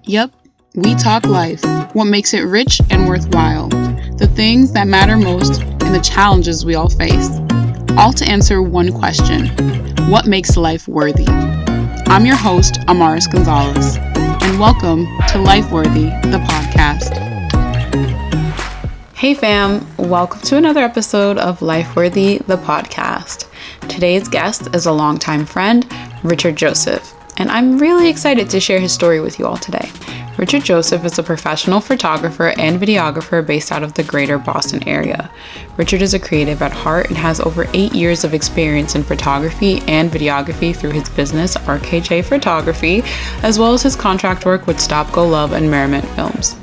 Yep, we talk life, what makes it rich and worthwhile, the things that matter most, and the challenges we all face. All to answer one question: what makes life worthy? I'm your host, Amaris Gonzalez, and welcome to LifeWorthee, the podcast. Hey fam, welcome to another episode of LifeWorthee, the podcast. Today's guest is a longtime friend, Richard Joseph, and I'm really excited to share his story with you all today. Richard Joseph is a professional photographer and videographer based out of the greater Boston area. Richard is a creative at heart and has over 8 years of experience in photography and videography through his business, RKJ Photography, as well as his contract work with Stop, Go, Love, and Merriment Films.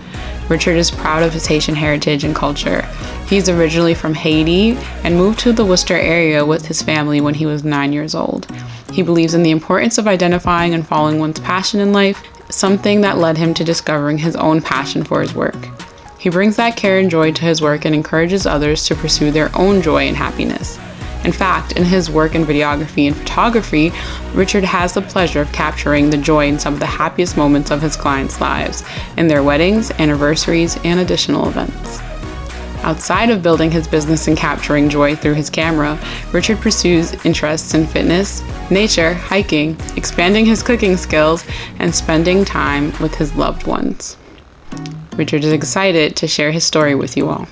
Richard is proud of his Haitian heritage and culture. He's originally from Haiti and moved to the Worcester area with his family when he was 9 years old. He believes in the importance of identifying and following one's passion in life, something that led him to discovering his own passion for his work. He brings that care and joy to his work and encourages others to pursue their own joy and happiness. In fact, in his work in videography and photography, Richard has the pleasure of capturing the joy in some of the happiest moments of his clients' lives, in their weddings, anniversaries, and additional events. Outside of building his business and capturing joy through his camera, Richard pursues interests in fitness, nature, hiking, expanding his cooking skills, and spending time with his loved ones. Richard is excited to share his story with you all.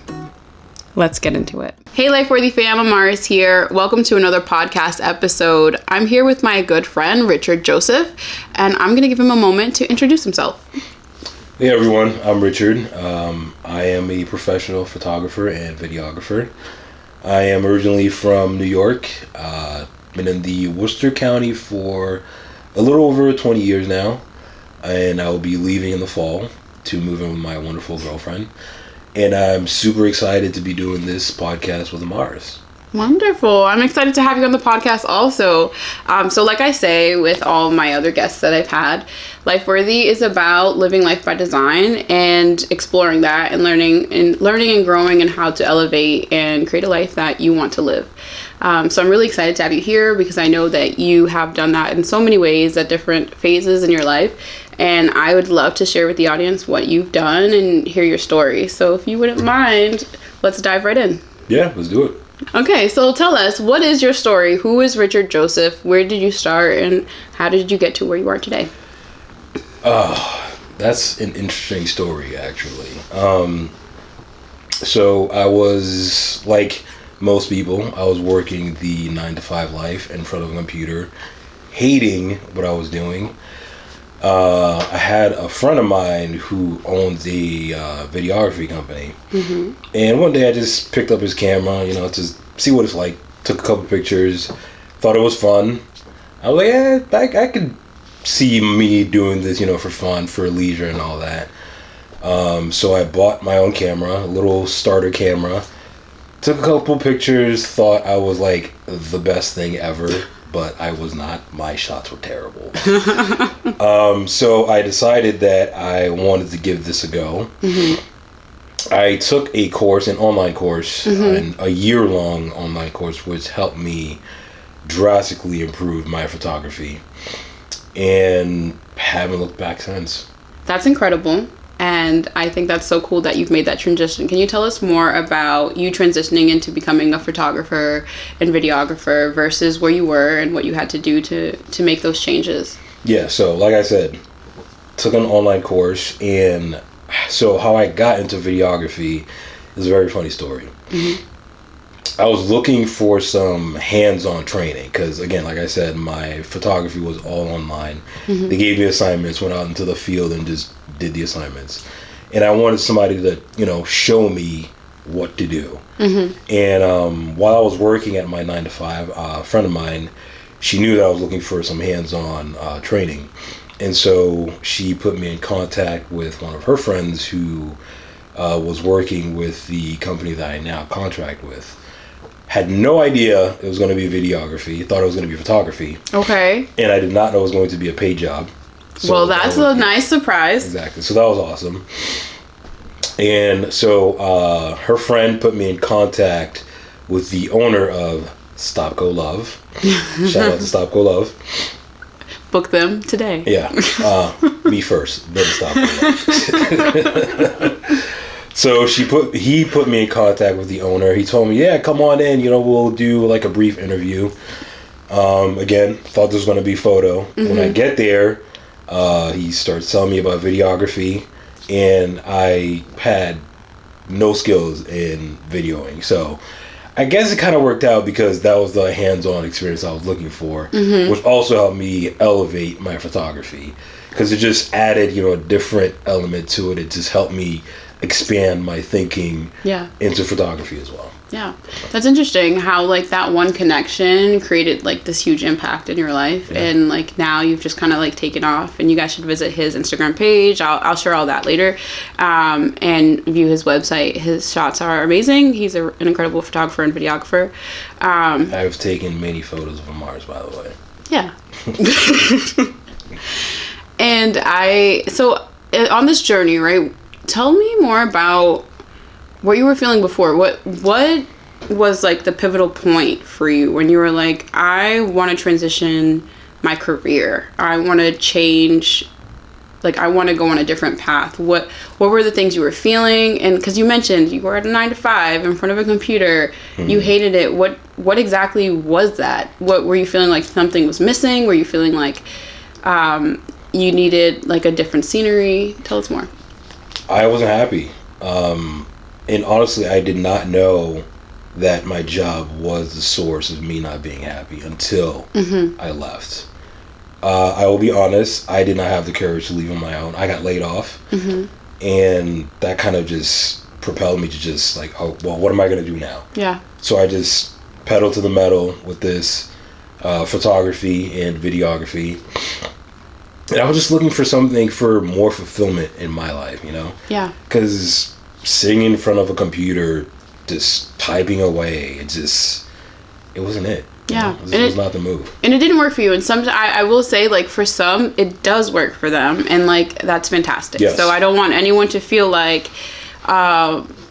Let's get into it. Hey LifeWorthee fam, Amaris here. Welcome to another podcast episode. I'm here with my good friend, Richard Joseph, and I'm going to give him a moment to introduce himself. Hey everyone, I'm Richard. I am a professional photographer and videographer. I am originally from New York. Been in the Worcester County for a little over 20 years now, and I will be leaving in the fall to move in with my wonderful girlfriend. And I'm super excited to be doing this podcast with Amaris. Wonderful. I'm excited to have you on the podcast also. So like I say with all my other guests that I've had, LifeWorthee is about living life by design and exploring that and learning and growing and how to elevate and create a life that you want to live. So I'm really excited to have you here because I know that you have done that in so many ways at different phases in your life. And I would love to share with the audience what you've done and hear your story. So if you wouldn't mind, let's dive right in. Yeah, let's do it. Okay, so tell us, what is your story? Who is Richard Joseph? Where did you start? And how did you get to where you are today? That's an interesting story, actually. So I was, like most people, I was working the 9-to-5 life in front of a computer, hating what I was doing. I had a friend of mine who owns a videography company. Mm-hmm. And one day I just picked up his camera, to see what it's like. Took a couple pictures, thought it was fun. I was like, I could see me doing this, for fun, for leisure and all that. So I bought my own camera, a little starter camera. Took a couple pictures, thought I was like the best thing ever. But I was not. My shots were terrible. So I decided that I wanted to give this a go. Mm-hmm. I took a course, an online course, a year-long online course, which helped me drastically improve my photography. And haven't looked back since. That's incredible. And I think that's so cool that you've made that transition. Can you tell us more about you transitioning into becoming a photographer and videographer versus where you were and what you had to do to make those changes? Yeah, so like I said, took an online course. And so how I got into videography is a very funny story. Mm-hmm. I was looking for some hands-on training because, again, like I said, my photography was all online. Mm-hmm. They gave me assignments, went out into the field and just did the assignments. And I wanted somebody to, show me what to do. Mm-hmm. And while I was working at my 9-to-5, a friend of mine, she knew that I was looking for some hands-on training. And so she put me in contact with one of her friends who was working with the company that I now contract with. Had no idea it was going to be videography. Thought it was going to be photography. Okay. And I did not know it was going to be a paid job. So well, that's a nice surprise. Exactly. So that was awesome. And so her friend put me in contact with the owner of Stop, Go, Love. Shout out to Stop, Go, Love. Book them today. Yeah. Me first. Then stop. So he put me in contact with the owner. He told me, yeah, come on in. We'll do like a brief interview. Again, thought this was going to be photo. When I get there, he starts telling me about videography, and I had no skills in videoing. So I guess it kind of worked out because that was the hands-on experience I was looking for, which also helped me elevate my photography because it just added, a different element to it. It just helped me expand my thinking into photography as well. Yeah, that's interesting how like that one connection created like this huge impact in your life, and like now you've just kind of like taken off. And you guys should visit his Instagram page. I'll share all that later, and view his website. His shots are amazing. He's an incredible photographer and videographer. I've taken many photos of Mars, by the way. Yeah. And so on this journey, right? Tell me more about what you were feeling before. What was like the pivotal point for you when you were like, I want to transition my career. I want to change, like I want to go on a different path. What were the things you were feeling? And because you mentioned you were at a 9-to-5 in front of a computer, you hated it. What exactly was that? What were you feeling like something was missing? Were you feeling like you needed like a different scenery? Tell us more. I wasn't happy. And honestly, I did not know that my job was the source of me not being happy until I left. I will be honest, I did not have the courage to leave on my own. I got laid off. And that kind of just propelled me to just like, oh, well, what am I going to do now? Yeah. So I just pedaled to the metal with this photography and videography. And I was just looking for something for more fulfillment in my life, Yeah. Because sitting in front of a computer, just typing away, it wasn't it. Yeah. It was not the move. And it didn't work for you. And some, I will say, like, for some, it does work for them. And, like, that's fantastic. Yes. So I don't want anyone to feel like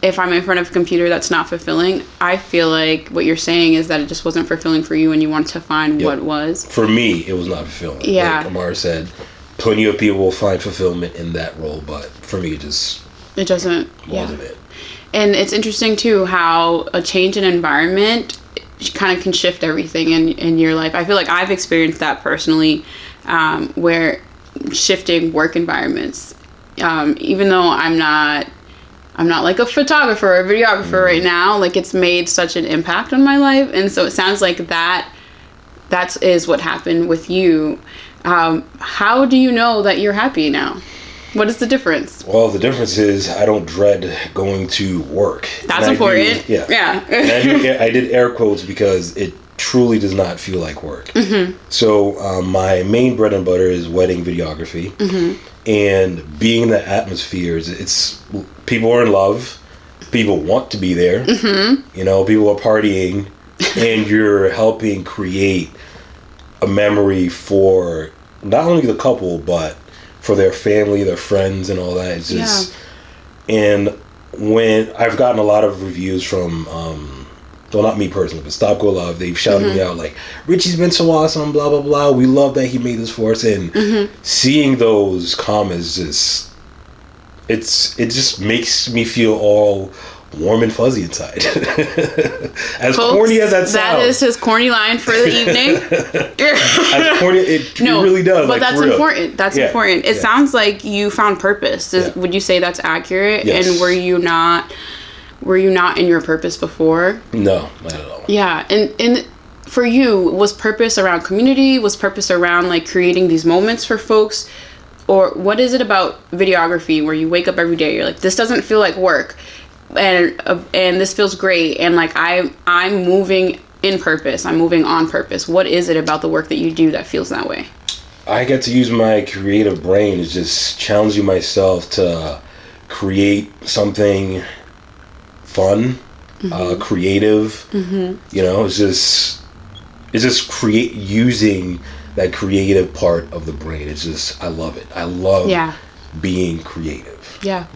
if I'm in front of a computer, that's not fulfilling. I feel like what you're saying is that it just wasn't fulfilling for you and you wanted to find what was. For me, it was not fulfilling. Yeah. Like Amar said, plenty of people will find fulfillment in that role. But for me, it doesn't. Wasn't it. And it's interesting, too, how a change in environment kind of can shift everything in your life. I feel like I've experienced that personally, where shifting work environments, even though I'm not like a photographer or a videographer right now, like it's made such an impact on my life. And so it sounds like that is what happened with you. How do you know that you're happy now? What is the difference? Well, the difference is I don't dread going to work. That's important. Yeah. And I did air quotes because it truly does not feel like work. So my main bread and butter is wedding videography. And being in the atmospheres, it's people are in love. People want to be there. People are partying. And you're helping create a memory for not only the couple, but for their family, their friends, and all that. It's just, and when I've gotten a lot of reviews from, well, not me personally, but Stop Go Love, they've shouted me out like, Richie's been so awesome, blah, blah, blah. We love that he made this for us. And seeing those comments it just makes me feel all warm and fuzzy inside. As folks, corny as that sounds. That is his corny line for the evening. As corny, it really does. But like, that's important. That's important. It sounds like you found purpose. Would you say that's accurate? Yes. And were you not in your purpose before? No, not at all. Yeah. And for you, was purpose around community? Was purpose around like creating these moments for folks? Or what is it about videography where you wake up every day, you're like, this doesn't feel like work, and this feels great, and like I'm moving in purpose, I'm moving on purpose. What is it about the work that you do that feels that way? I get to use my creative brain. It's just challenging myself to create something fun, creative. It's just using that creative part of the brain. It's just, I love it. I love being creative. Yeah.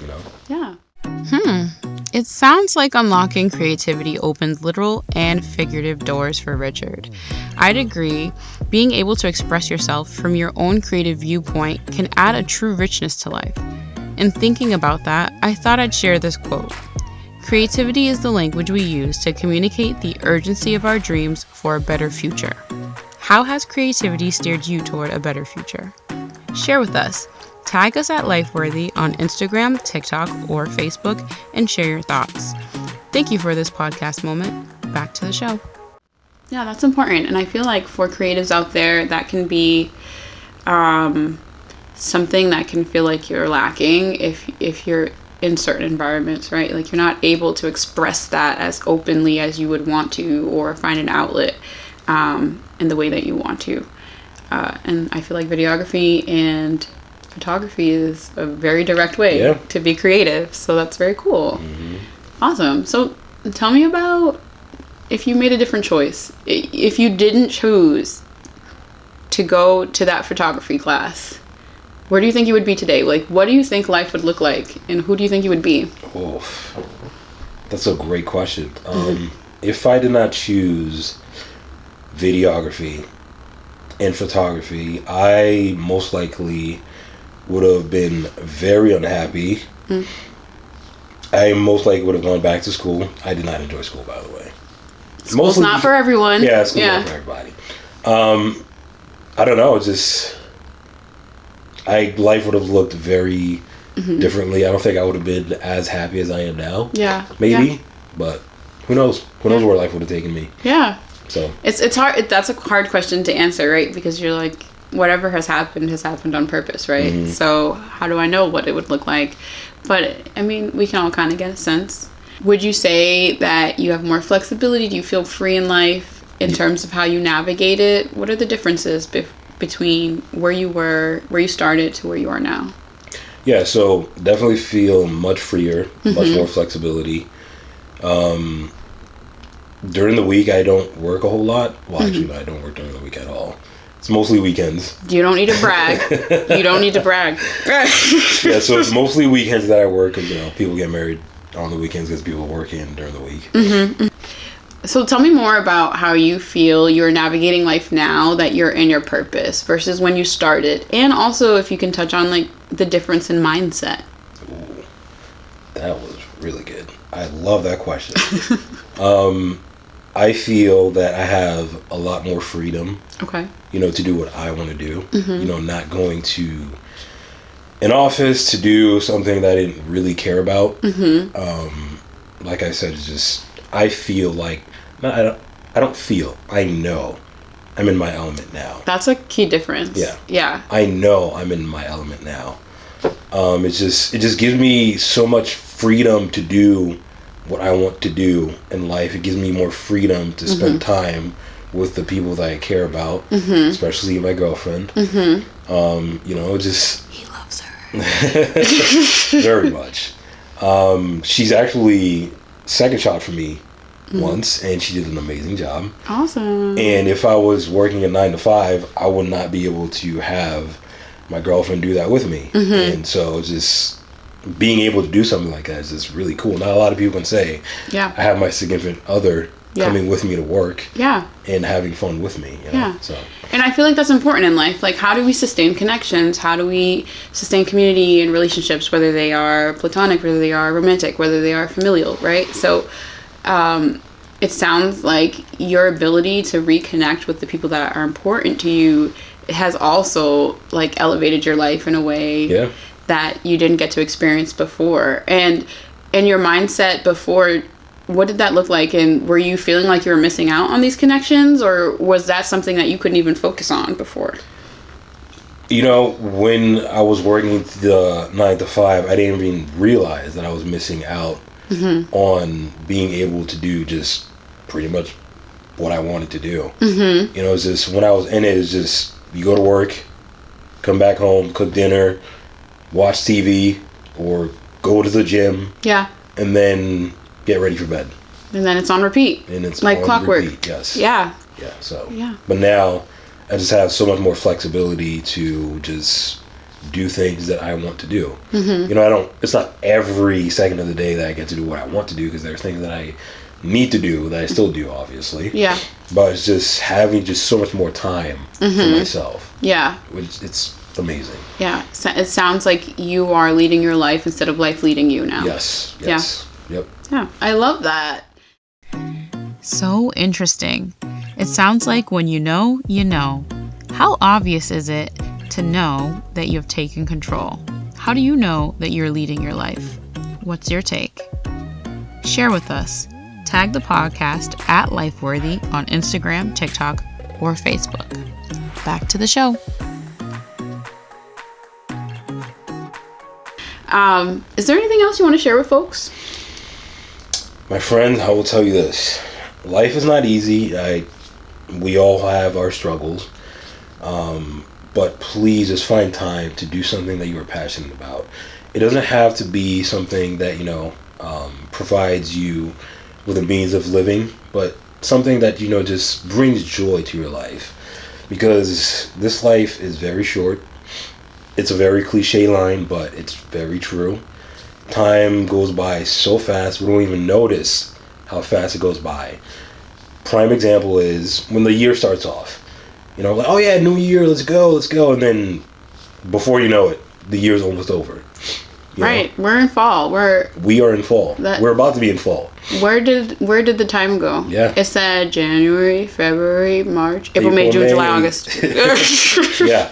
It sounds like unlocking creativity opens literal and figurative doors for Richard. I'd agree, being able to express yourself from your own creative viewpoint can add a true richness to life. In thinking about that, I thought I'd share this quote. Creativity is the language we use to communicate the urgency of our dreams for a better future. How has creativity steered you toward a better future? Share with us. Tag us at LifeWorthee on Instagram, TikTok, or Facebook and share your thoughts. Thank you for this podcast moment. Back to the show. Yeah, that's important. And I feel like for creatives out there, that can be something that can feel like you're lacking if you're in certain environments, right? Like you're not able to express that as openly as you would want to or find an outlet in the way that you want to. And I feel like videography and photography is a very direct way to be creative. So that's very cool. Mm-hmm. Awesome. So tell me about if you made a different choice. If you didn't choose to go to that photography class, where do you think you would be today? Like, what do you think life would look like? And who do you think you would be? Oh, that's a great question. If I did not choose videography and photography, I most likely would have been very unhappy. I most likely would have gone back to school. I did not enjoy school, by the way. School's not for everyone. Yeah, school's not for everybody. I don't know. Just life would have looked very differently. I don't think I would have been as happy as I am now. Yeah, maybe, but who knows? Who knows where life would have taken me? Yeah. So it's hard. That's a hard question to answer, right? Because you're like, whatever has happened on purpose, right? Mm-hmm. So how do I know what it would look like? But I mean, we can all kind of get a sense. Would you say that you have more flexibility? Do you feel free in life in terms of how you navigate it? What are the differences between where you started to where you are now? Yeah, so definitely feel much freer, much more flexibility. During the week, I don't work a whole lot. Well, actually, I don't work during the week at all. It's mostly weekends. You don't need to brag. You don't need to brag. Yeah, so it's mostly weekends that I work because, people get married on the weekends because people work in during the week. Mm-hmm. So tell me more about how you feel you're navigating life now that you're in your purpose versus when you started. And also if you can touch on like the difference in mindset. Ooh, that was really good. I love that question. I feel that I have a lot more freedom. Okay. To do what I want to do. Mm-hmm. Not going to an office to do something that I didn't really care about. Mm-hmm. Like I said, it's just I feel like I know I'm in my element now. That's a key difference. Yeah. I know I'm in my element now. It just gives me so much freedom to do what I want to do in life. It gives me more freedom to spend time with the people that I care about, especially my girlfriend. Just he loves her very much. She's actually second shot for me once, and she did an amazing job. Awesome. And if I was working a 9 to 5, I would not be able to have my girlfriend do that with me. And so just being able to do something like that is just really cool. Not a lot of people can say, I have my significant other coming with me to work and having fun with me. So. And I feel like that's important in life. Like, how do we sustain connections? How do we sustain community and relationships, whether they are platonic, whether they are romantic, whether they are familial, right? So it sounds like your ability to reconnect with the people that are important to you has also like elevated your life in a way that you didn't get to experience before. And your mindset before, what did that look like? And were you feeling like you were missing out on these connections, or was that something that you couldn't even focus on before? When I was working the 9 to 5, I didn't even realize that I was missing out on being able to do just pretty much what I wanted to do. It's just when I was in it, it's just you go to work, come back home, cook dinner, watch TV, or go to the gym. Yeah. And then get ready for bed. And then it's on repeat. And it's like on clockwork. Repeat, yes. Yeah. Yeah. So. Yeah. But now I just have so much more flexibility to just do things that I want to do. You know, it's not every second of the day that I get to do what I want to do, because there's things that I need to do that I still do, obviously. Yeah. But it's just having just so much more time for myself. Yeah. Which it's amazing. Yeah. So it sounds like you are leading your life instead of life leading you now. Yes. Yep. Yeah. I love that. So interesting. It sounds like when you know, you know. How obvious is it to know that you have taken control? How do you know that you're leading your life? What's your take? Share with us. Tag the podcast at LifeWorthee on Instagram, TikTok, or Facebook. Back to the show. Is there anything else you want to share with folks? My friend, I will tell you this. Life is not easy. We all have our struggles. But please just find time to do something that you are passionate about. It doesn't have to be something that, provides you with a means of living, but something that, just brings joy to your life. Because this life is very short. It's a very cliche line, but it's very true. Time goes by so fast, we don't even notice how fast it goes by. Prime example is when the year starts off. Like, oh yeah, new year, let's go. And then before you know it, the year's almost over. Right, we're in fall. We are in fall. We're about to be in fall. Where did the time go? Yeah. It said January, February, March, April, May, June, July, August. Yeah.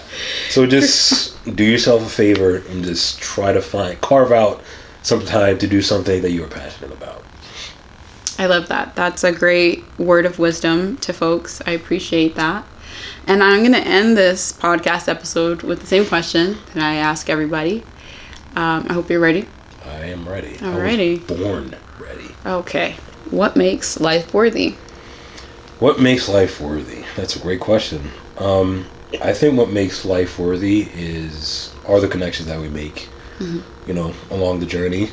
So just do yourself a favor and just try to carve out some time to do something that you are passionate about. I love that. That's a great word of wisdom to folks. I appreciate that. And I'm going to end this podcast episode with the same question that I ask everybody. I hope you're ready. I am ready. Alrighty. I was born ready. Okay. What makes life worthy? What makes life worthy? That's a great question. I think what makes life worthy are the connections that we make, along the journey.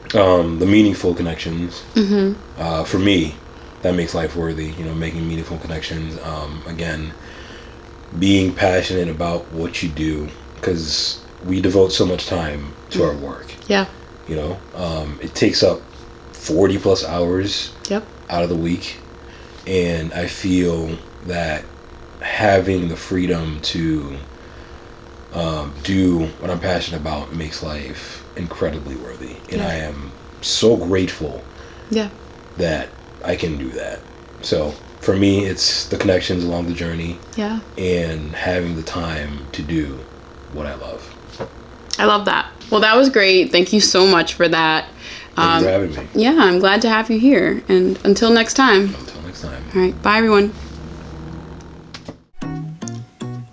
The meaningful connections. For me, that makes life worthy. Making meaningful connections. Again, being passionate about what you do, because we devote so much time to our work. Yeah. It takes up 40 plus hours Yep. out of the week. And I feel that having the freedom to do what I'm passionate about makes life incredibly worthy. And I am so grateful that I can do that. So for me, it's the connections along the journey. Yeah. And having the time to do what I love. I love that. Well, that was great. Thank you so much for that. Thank you for having me. Yeah, I'm glad to have you here. And until next time. Until next time. All right. Bye, everyone.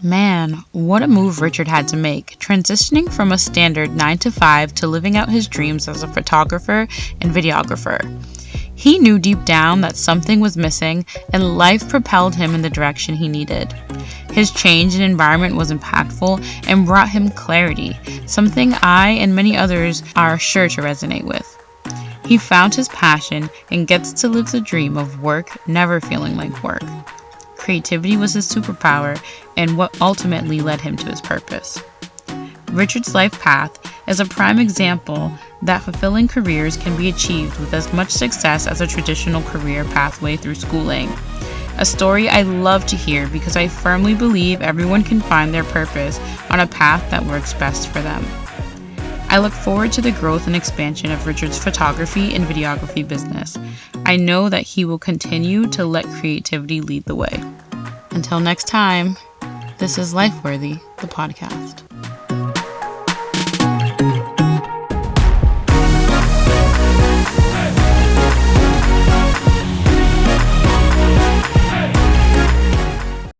Man, what a move Richard had to make, transitioning from a standard 9-to-5 to living out his dreams as a photographer and videographer. He knew deep down that something was missing, and life propelled him in the direction he needed. His change in environment was impactful and brought him clarity, something I and many others are sure to resonate with. He found his passion and gets to live the dream of work never feeling like work. Creativity was his superpower and what ultimately led him to his purpose. Richard's life path is a prime example that fulfilling careers can be achieved with as much success as a traditional career pathway through schooling. A story I love to hear because I firmly believe everyone can find their purpose on a path that works best for them. I look forward to the growth and expansion of Richard's photography and videography business. I know that he will continue to let creativity lead the way. Until next time, this is LifeWorthee, the podcast.